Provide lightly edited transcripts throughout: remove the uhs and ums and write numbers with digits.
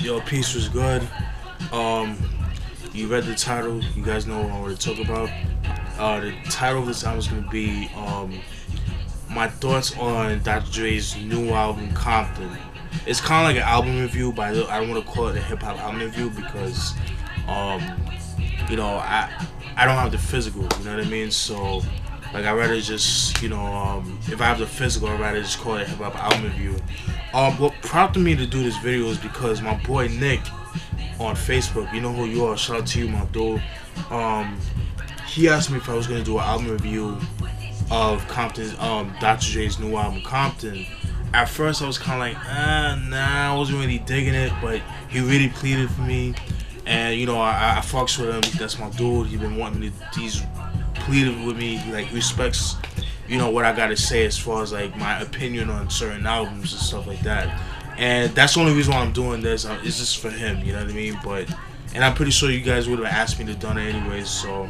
Yo, peace was good. Um, you read the title. You guys know what I want to talk about. The title of this album is gonna be my thoughts on Dr. Dre's new album Compton. It's kind of like an album review, but I don't want to call it a hip hop album review because um, I don't have the physical. You know what I mean? So like I rather just if I have the physical, I'd rather just call it a hip hop album review. What prompted me to do this video is because my boy Nick on Facebook, you know who you are, shout out to you, my dude. He asked me if I was gonna do an album review of Compton's, Dr. Dre's new album Compton. At first I was kind of like, nah, I wasn't really digging it, but he really pleaded for me, and I fucks with him. That's my dude. He's been wanting me to, he's pleaded with me. He like respects what I gotta say as far as like my opinion on certain albums and stuff like that. And that's the only reason why I'm doing this. It's just for him, you know what I mean? And I'm pretty sure you guys would have asked me to done it anyways, so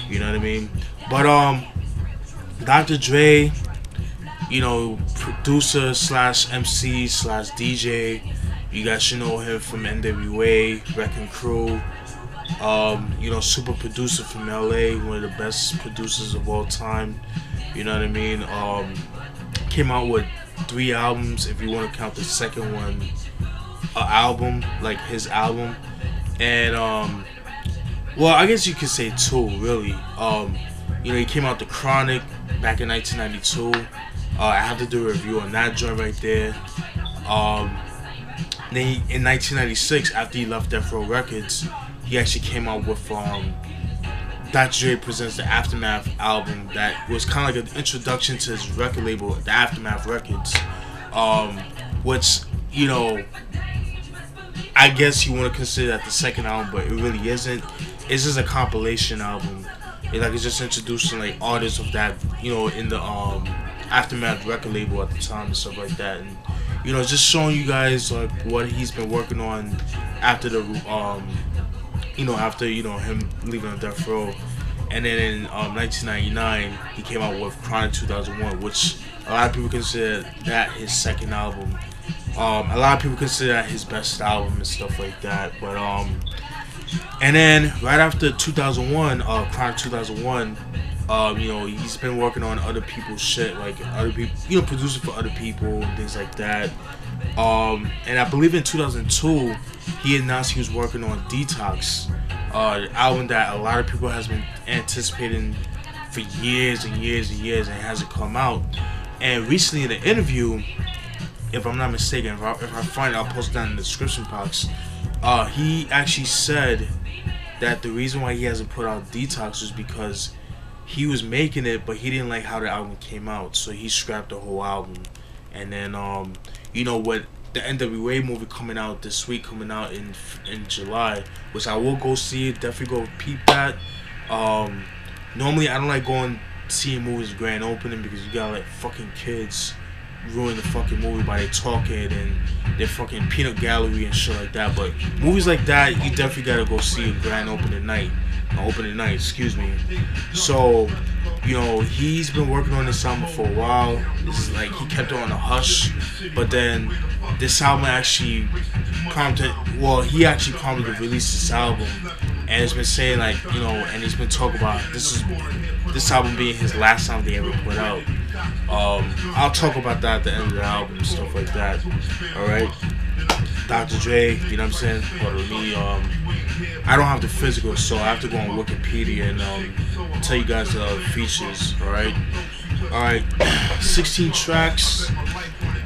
you know what I mean? But Dr. Dre, producer slash MC slash DJ. You guys should know him from NWA, Wrecking Crew. Super producer from LA, one of the best producers of all time. You know what I mean? Came out with 3 albums, if you want to count the second one, album, like his album. And well, I guess you could say 2, really. He came out the Chronic back in 1992. I have to do a review on that joint right there. Then in 1996, after he left Def Records, he actually came out with Dr. Dre Presents the Aftermath album that was kind of like an introduction to his record label, the Aftermath Records, which, I guess you want to consider that the second album, but it really isn't. It's just a compilation album. It's just introducing like artists of that, in the Aftermath record label at the time and stuff like that, and just showing you guys like what he's been working on after the him leaving on Death Row. And then in 1999 he came out with Chronic 2001, which a lot of people consider that his second album. A lot of people consider that his best album and stuff like that. But and then right after 2001, Chronic 2001, he's been working on other people's shit, like other people, producing for other people and things like that. And I believe in 2002 he announced he was working on Detox, the album that a lot of people has been anticipating for years and years and years, and it hasn't come out. And recently in an interview, if I'm not mistaken, if I find it, I'll post it down in the description box. He actually said that the reason why he hasn't put out Detox was because he was making it, but he didn't like how the album came out, so he scrapped the whole album. And then, with the NWA movie coming out this week, coming out in July, which I will go see, definitely go peep that. Normally, I don't like going seeing movies grand opening because you got like fucking kids ruin the fucking movie by their talking and their fucking peanut gallery and shit like that. But movies like that, you definitely gotta go see a grand opening night. Excuse me. So, he's been working on this album for a while. This is like he kept it on a hush, but then this album actually prompted. Well, he actually prompted to release this album, and it's been saying like and he's been talking about this album being his last album they ever put out. I'll talk about that at the end of the album and stuff like that. All right. Dr. Dre, you know what I'm saying? But with me, I don't have the physical, so I have to go on Wikipedia and tell you guys the features. All right, 16 tracks.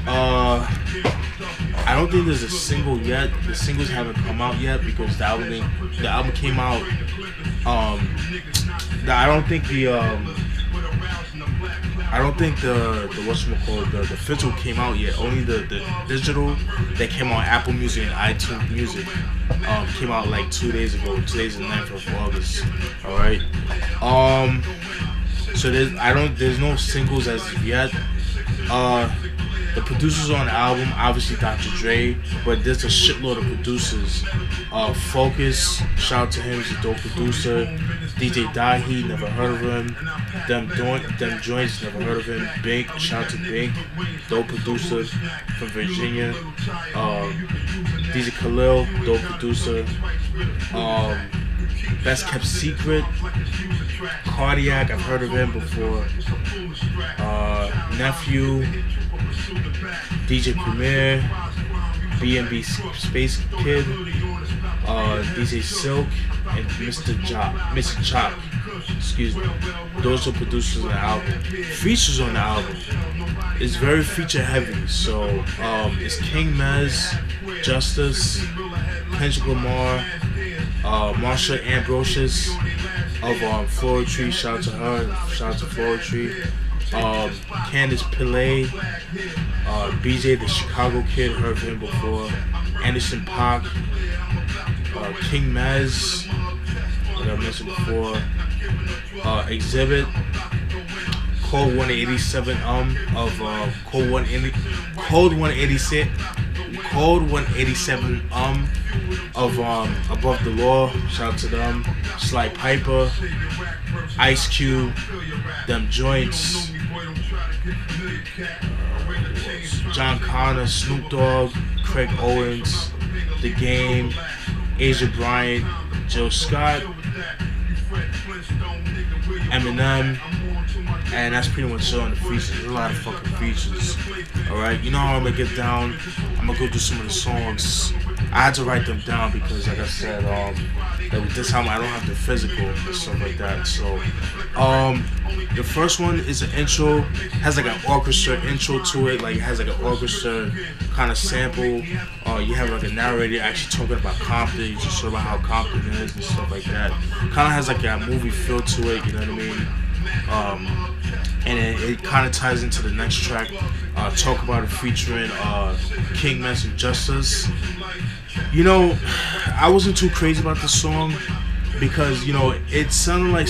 I don't think there's a single yet. The singles haven't come out yet because the album came out. I don't think the whatchamacallit, the physical came out yet. Only the digital that came on Apple Music and iTunes Music came out like 2 days ago. Today's the 9th of August. All right. So there's no singles as of yet. The producers on the album, obviously Dr. Dre, but there's a shitload of producers. Focus, shout out to him, he's a dope producer. DJ Dahi, never heard of him. Them Joints, never heard of him. Bink, shout out to Bink, dope producer from Virginia. DJ Khalil, dope producer. Um, Best Kept Secret, Cardiac, I've heard of him before. Nephew, DJ Premier, B&B Space Kid, DJ Silk, and Mr. Chop. Excuse me. Those are producers on the album. Features on the album. It's very feature heavy. So it's King Mez, Justice, Kendrick Lamar, Marsha Ambrosius of Florida Tree. Shout out to her. Shout out to Florida Tree. Candace Pillay, BJ the Chicago Kid, heard of him before. Anderson .Paak, King Mez, like I mentioned before. Exhibit, Code 187 of Code 187 of Above the Law. Shout out to them. Sly Piper, Ice Cube, Them Joints, John Connor, Snoop Dogg, Craig Owens, The Game, Asia Bryant, Jill Scott, Eminem, and that's pretty much it on the features. There's a lot of fucking features. Alright, you know how I'm gonna get down. I'm gonna go through some of the songs. I had to write them down because, like I said, like this time I don't have the physical and stuff like that. So, the first one is an intro. Has like an orchestra intro to it. Like it has like an orchestra kind of sample. You have like a narrator actually talking about Compton. You just talk about how Compton is and stuff like that. Kind of has like a movie feel to it. You know what I mean? And it kind of ties into the next track. Talk About It featuring King Mez and Justice. You know, I wasn't too crazy about the song because, you know, it sounded like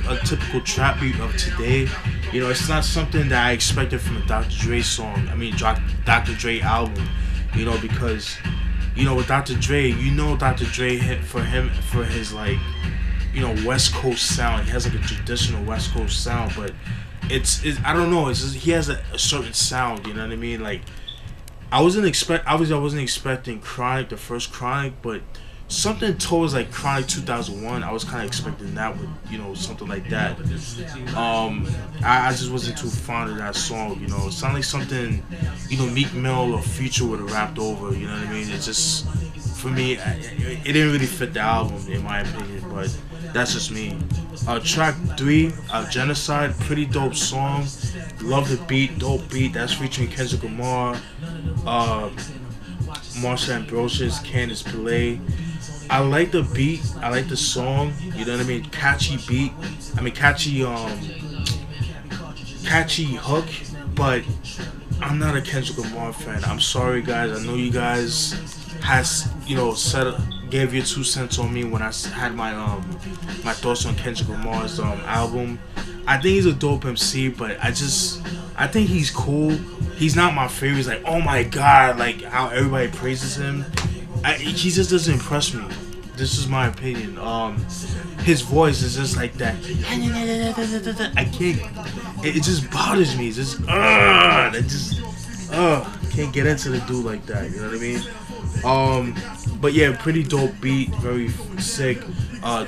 a typical trap beat of today. You know, it's not something that I expected from a Dr. Dre song. I mean, Dr. Dre album. You know, because, you know, with Dr. Dre, you know, Dr. Dre hit for his like, you know, West Coast sound. He has like a traditional West Coast sound, but it's I don't know. It's just, he has a certain sound. You know what I mean? Like, I wasn't expecting Chronic, the first Chronic, but something towards like Chronic 2001. I was kind of expecting that with, you know, something like that. I just wasn't too fond of that song. You know, it sounded like something, you know, Meek Mill or Future would have rapped over. You know what I mean? It just, for me, it didn't really fit the album in my opinion, but that's just me. Track 3, Genocide, pretty dope song. Love the beat, dope beat. That's featuring Kendrick Lamar, Marsha Ambrosius, Candace Pillay. I like the beat. I like the song. You know what I mean? Catchy beat. I mean, catchy hook. But I'm not a Kendrick Lamar fan. I'm sorry, guys. I know you guys has, you know, gave your 2 cents on me when I had my my thoughts on Kendrick Lamar's album. I think he's a dope MC, but I think he's cool. He's not my favorite. He's like, oh my god, like how everybody praises him. He just doesn't impress me. This is my opinion. His voice is just like that. I can't. It just bothers me. It's just can't get into the dude like that. You know what I mean? But yeah, pretty dope beat, very sick.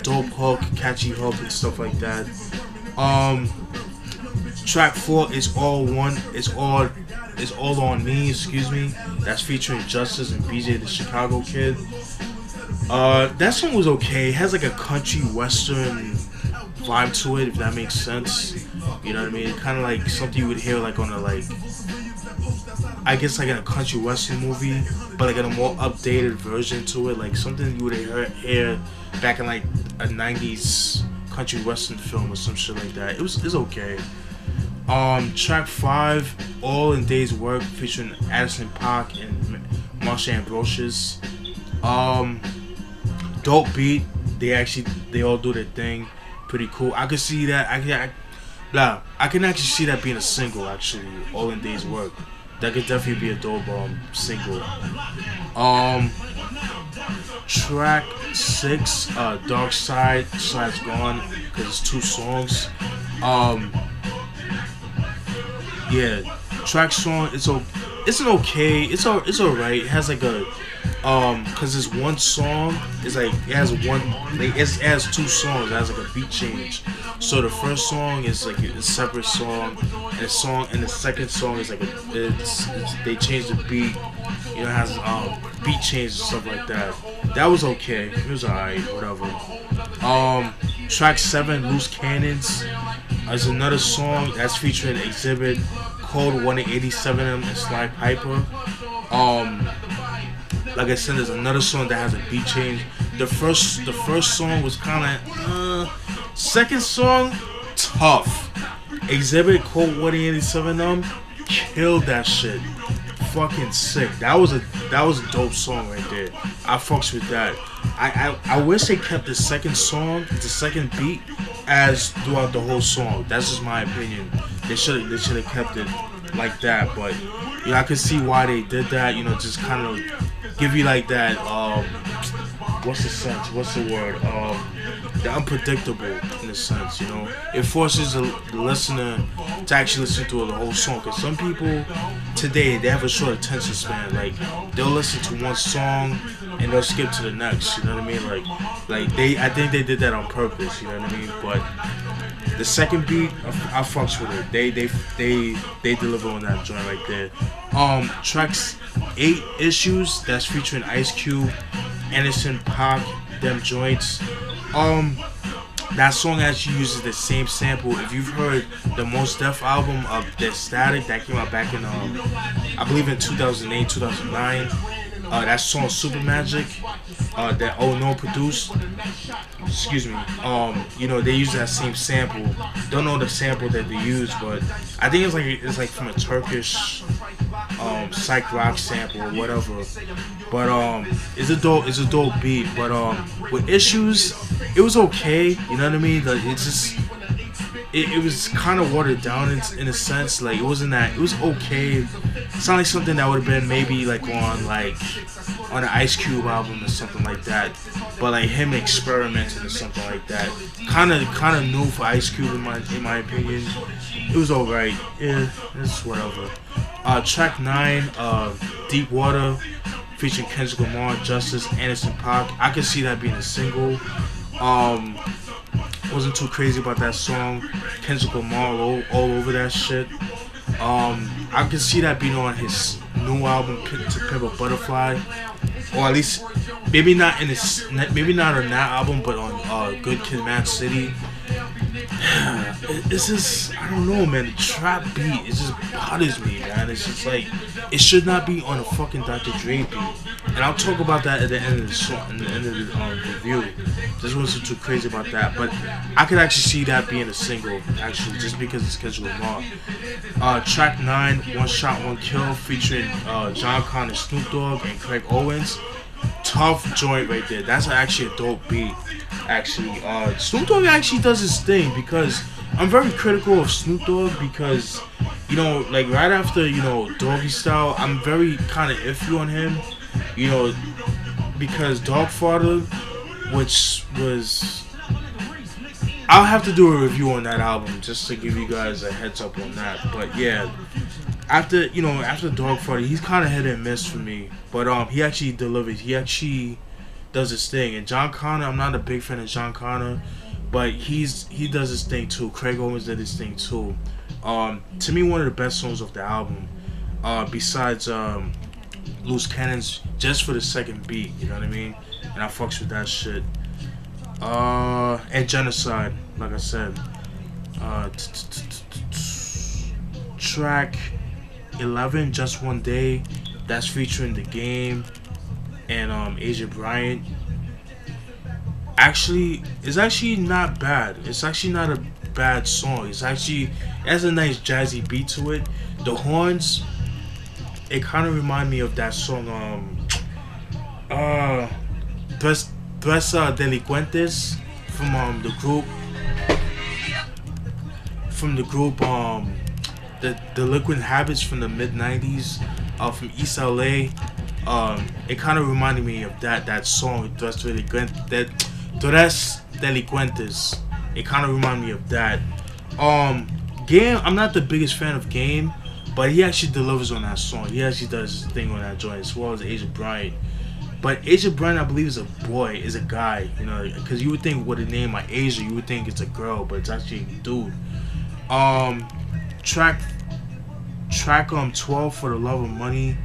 Dope hook, catchy hook, and stuff like that. Track 4 is All On Me, excuse me. That's featuring Justice and BJ the Chicago Kid. That song was okay. It has like a country western vibe to it, if that makes sense. You know what I mean? Kind of like something you would hear like on a, like, I guess like in a country western movie, but like in a more updated version to it, like something you would hear back in like a 90s country western film or some shit like that. It's okay. Track 5, All in Day's Work, featuring Anderson .Paak and Marsha Ambrosius. Dope beat. They all do their thing. Pretty cool. I could see that. I can actually see that being a single. Actually, All in Day's Work. That could definitely be a dope single. Track 6, Dark Side. Side's Gone, because it's 2 songs. Yeah, track song. It's alright. It has like Cause this one song is like it has it has two songs. It has like a beat change. So the first song is like a separate song, and the second song is like they changed the beat. You know, it has beat change and stuff like that. That was okay. It was alright, whatever. Track 7, Loose Cannons, is another song that's featuring Exhibit, Code 187M, and Sly Piper. Like I said, there's another song that has a beat change. The first song was kind of second song tough. Exhibit, Code 187M, killed that shit. Fucking sick. That was a dope song right there. I fucks with that. I wish they kept the second song, the second beat, as throughout the whole song. That's just my opinion. They should have kept it like that. But you know, I can see why they did that. You know, just kind of give you like that. What's the sense? What's the word? The unpredictable in a sense. You know, it forces the listener to actually listen to the whole song. Cause some people today they have a short attention span. Like they'll listen to one song and they'll skip to the next. You know what I mean? I think they did that on purpose. You know what I mean? But the second beat, I fucks with it. They deliver on that joint right there. Tracks 8 Issues, that's featuring Ice Cube, Anderson .Paak, them joints. That song actually uses the same sample. If you've heard the Mos Def album of The Static that came out back in I believe in 2008, 2009. That song Super Magic, that Oh No produced. Excuse me. You know, they use that same sample. Don't know the sample that they use, but I think it's like from a Turkish psych rock sample or whatever. But it's a dope beat. But with Issues, it was okay. You know what I mean? It was kind of watered down in a sense. Like it wasn't that. It was okay. It's not like something that would have been maybe like on an Ice Cube album or something like that. But like him experimenting or something like that. Kind of new for Ice Cube in my opinion. It was alright. Yeah, it's whatever. Track 9, Deep Water, featuring Kendrick Lamar, Justice, Anderson .Paak. I could see that being a single. Wasn't too crazy about that song. Kendrick Lamar all over that shit. I could see that being on his new album, To Pimp a Butterfly, or at least maybe not on that album, but on Good Kid, Mad City. It's just, I don't know, man. The trap beat, it just bothers me, man. It's just like, it should not be on a fucking Dr. Dre beat. And I'll talk about that at the end of the song, at the end of the review. Just wasn't too crazy about that, but I could actually see that being a single, actually, just because it's Kendrick Lamar. Track 9, One Shot, One Kill, featuring John Con and Snoop Dogg and Craig Owens. Tough joint right there. That's actually a dope beat. Actually, Snoop Dogg actually does his thing, because I'm very critical of Snoop Dogg, because you know, like right after, you know, Doggy Style, I'm very kind of iffy on him, you know, because Dogfather, which was, I'll have to do a review on that album just to give you guys a heads up on that. But yeah, after Dogfather, he's kind of hit and miss for me, but he actually delivers. He actually does his thing. And John Connor, I'm not a big fan of John Connor, but he does his thing too. Craig Owens did his thing too. To me, one of the best songs of the album, besides Loose Cannons, just for the second beat, you know what I mean? And I fucks with that shit. And Genocide, like I said. Track 11, Just One Day, that's featuring The Game and Asia Bryant. Actually, it's actually not bad. It's actually not a bad song. It has a nice jazzy beat to it. The horns, it kind of remind me of that song Tres Delincuentes from the group the Delinquent Habits from the mid 90s, from East LA. It kind of reminded me of that song, Tres Delincuentes. It kind of reminded me of that. Game, I'm not the biggest fan of Game, but he actually delivers on that song. He actually does his thing on that joint, as well as Asia Bryant. But Asia Brand, I believe, is a boy, is a guy. You know, because you would think with a name like Asia, you would think it's a girl, but it's actually a dude. Track 12 for the Love of Money.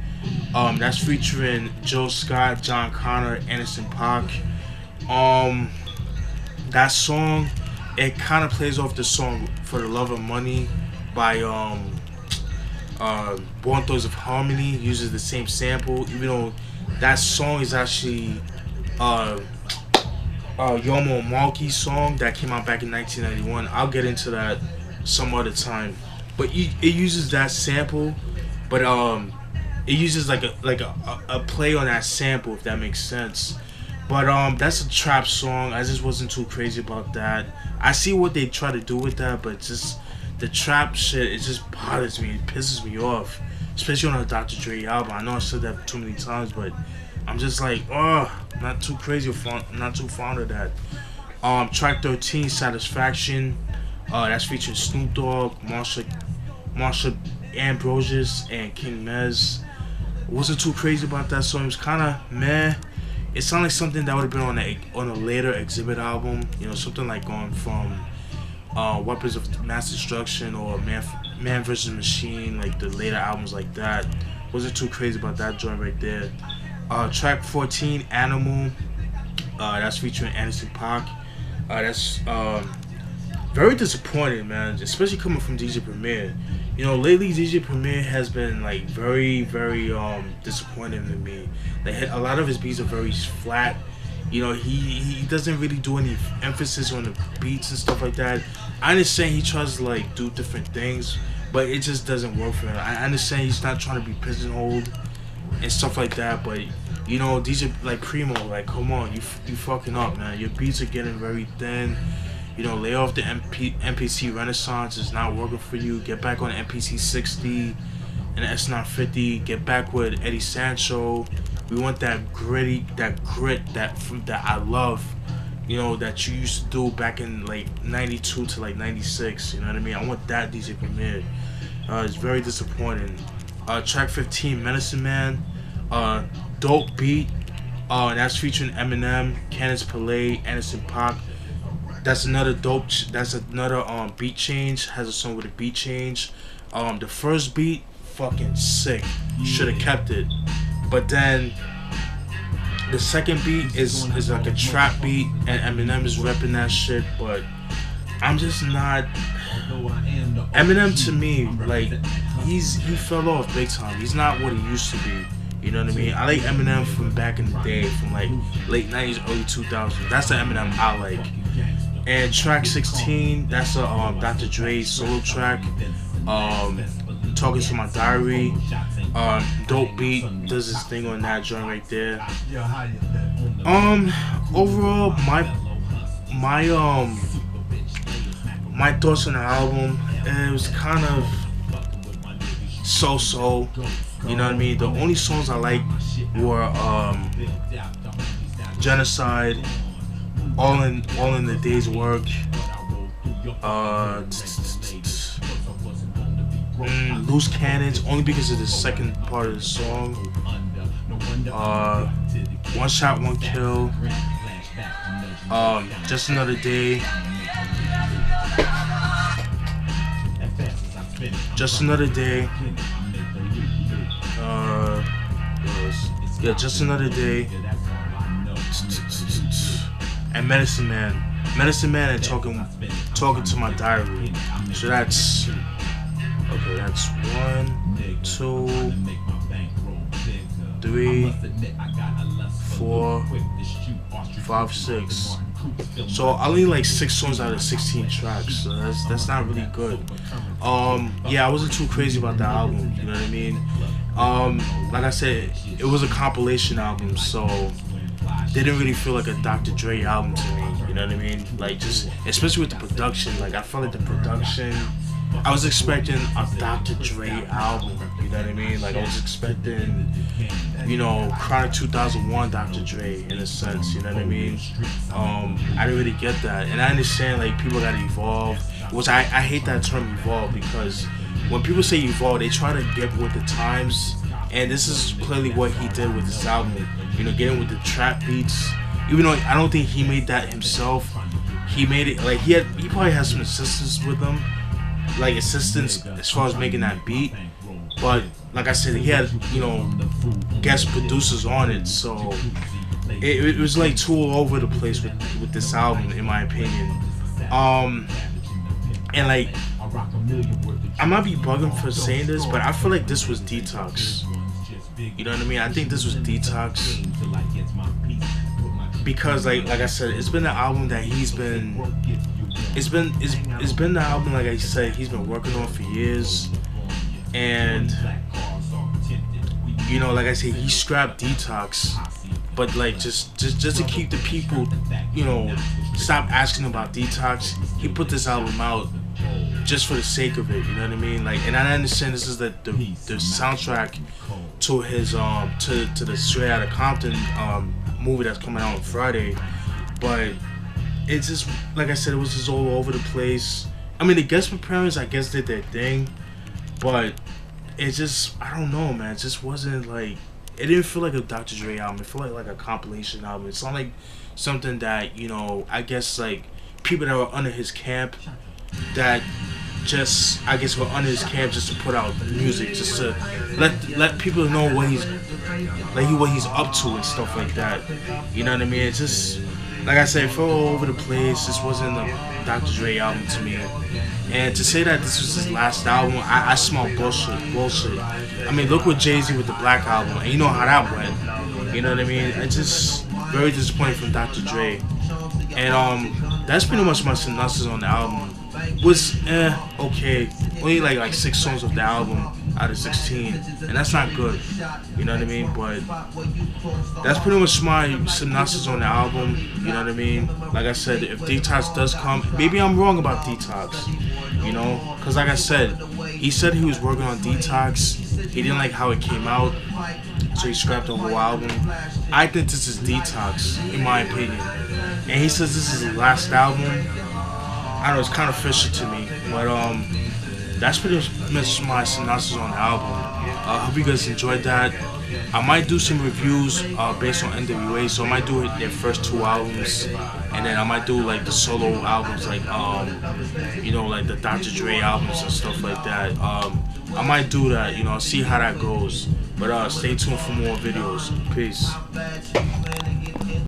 That's featuring Joe Scott, John Connor, Anderson .Paak. That song, it kind of plays off the song For the Love of Money by Born Thugs of Harmony. Uses the same sample, even though that song is actually Yomo Malki's song that came out back in 1991. I'll get into that some other time. But it uses that sample, but it uses like a play on that sample, if that makes sense. But that's a trap song. I just wasn't too crazy about that. I see what they try to do with that, but just the trap shit, it just bothers me. It pisses me off, especially on a Dr. Dre album. I know I said that too many times, but I'm just like, not too crazy. I'm not too fond of that. Track 13, Satisfaction. That's featuring Snoop Dogg, Marsha Ambrosius, and King Mez. Wasn't too crazy about that song. It was kind of meh. It sounded like something that would have been on a later Exhibit album. You know, something like going from Weapons of Mass Destruction or Man vs. Machine, like the later albums like that. Wasn't too crazy about that joint right there. Track 14, Animal. That's featuring Anderson .Paak. That's very disappointing, man, especially coming from DJ Premier. You know, lately DJ Premier has been like very, very disappointing to me. Like, a lot of his beats are very flat. You know, he doesn't really do any emphasis on the beats and stuff like that. I understand he tries to like do different things, but it just doesn't work for him. I understand he's not trying to be pigeonholed and stuff like that, but you know, DJ like Primo, like, come on, you fucking up, man. Your beats are getting very thin. You know, lay off the MPC Renaissance. Is not working for you. Get back on MPC 60 and S950. Get back with Eddie Sancho. We want that grit that I love. You know, that you used to do back in like 92 to like 96. You know what I mean? I want that DJ Premier. It's very disappointing. Track 15, Medicine Man. Dope beat. That's featuring Eminem, Candace Pillay, Anderson .Paak. That's another dope. That's another beat change. Has a song with a beat change. The first beat, fucking sick. Should have kept it. But then the second beat is like a trap beat, and Eminem is repping that shit. But I'm just not. Eminem to me, like he fell off big time. He's not what he used to be. You know what I mean? I like Eminem from back in the day, from like late 90s, early 2000s. That's the Eminem I like. And track 16, that's a Dr. Dre solo track. Talking to My Diary. Dope beat, does his thing on that joint right there. Overall, my thoughts on the album, it was kind of so-so. You know what I mean? The only songs I like were Genocide, All in the Day's Work, Loose Cannons, only because of the second part of the song. One Shot, One Kill, Just Another Day, Just Another Day. Just Another Day, and Medicine Man and talking to My Diary. So that's okay. That's 1, 2, 3, 4, 5, 6. So I only like 6 songs out of 16 tracks. So that's not really good. Yeah, I wasn't too crazy about the album. You know what I mean? Like I said, it was a compilation album, so it didn't really feel like a Dr. Dre album to me. You know what I mean? Like, just especially with the production. Like, I felt like the production. I was expecting a Dr. Dre album. You know what I mean? Like, I was expecting, you know, Chronic 2001 Dr. Dre in a sense. You know what I mean? I didn't really get that, and I understand like people gotta evolve. Which I hate that term evolve, because when people say evolve, they try to get with the times, and this is clearly what he did with this album. You know, getting with the trap beats. Even though I don't think he made that himself, he made it like he probably has some assistants with him, like assistants as far as making that beat. But like I said, he had, you know, guest producers on it, so it was like too all over the place with this album, in my opinion. And like, I might be bugging for saying this, but I feel like this was Detox. You know what I mean? I think this was Detox because like I said, it's been the album that it's been the album, like I said, he's been working on for years. And you know, like I said, he scrapped Detox, but like just to keep the people, you know, stop asking about Detox, he put this album out just for the sake of it. You know what I mean? Like, and I understand this is the soundtrack to his to the Straight Outta Compton movie that's coming out on Friday, but it's just, like I said, it was just all over the place. I mean, the guest appearances, I guess, did their thing, but it just, I don't know, man. It just wasn't like, it didn't feel like a Dr. Dre album. It felt like a compilation album. It's not like something that, you know, I guess like people that were under his camp that just, I guess, were under his camp just to put out music, just to let people know what he's up to and stuff like that. You know what I mean? It's just, like I said, it fell all over the place. This wasn't a Dr. Dre album to me. And to say that this was his last album, I smell bullshit. I mean, look what Jay-Z with the Black album, and you know how that went. You know what I mean? It's just very disappointing from Dr. Dre. And that's pretty much my synopsis on the album. Was okay. Only like 6 songs of the album out of 16, and that's not good. You know what I mean? But that's pretty much my synopsis on the album. You know what I mean? Like I said, if Detox does come, maybe I'm wrong about Detox. You know, because like I said, he said he was working on Detox. He didn't like how it came out, so he scrapped the whole album. I think this is Detox, in my opinion. And he says this is his last album. I don't know, it's kind of fishy to me, but that's pretty much my synopsis on the album. I hope you guys enjoyed that. I might do some reviews based on NWA, so I might do their first 2 albums, and then I might do like the solo albums, like you know, like the Dr. Dre albums and stuff like that. I might do that, you know, see how that goes. But stay tuned for more videos. Peace.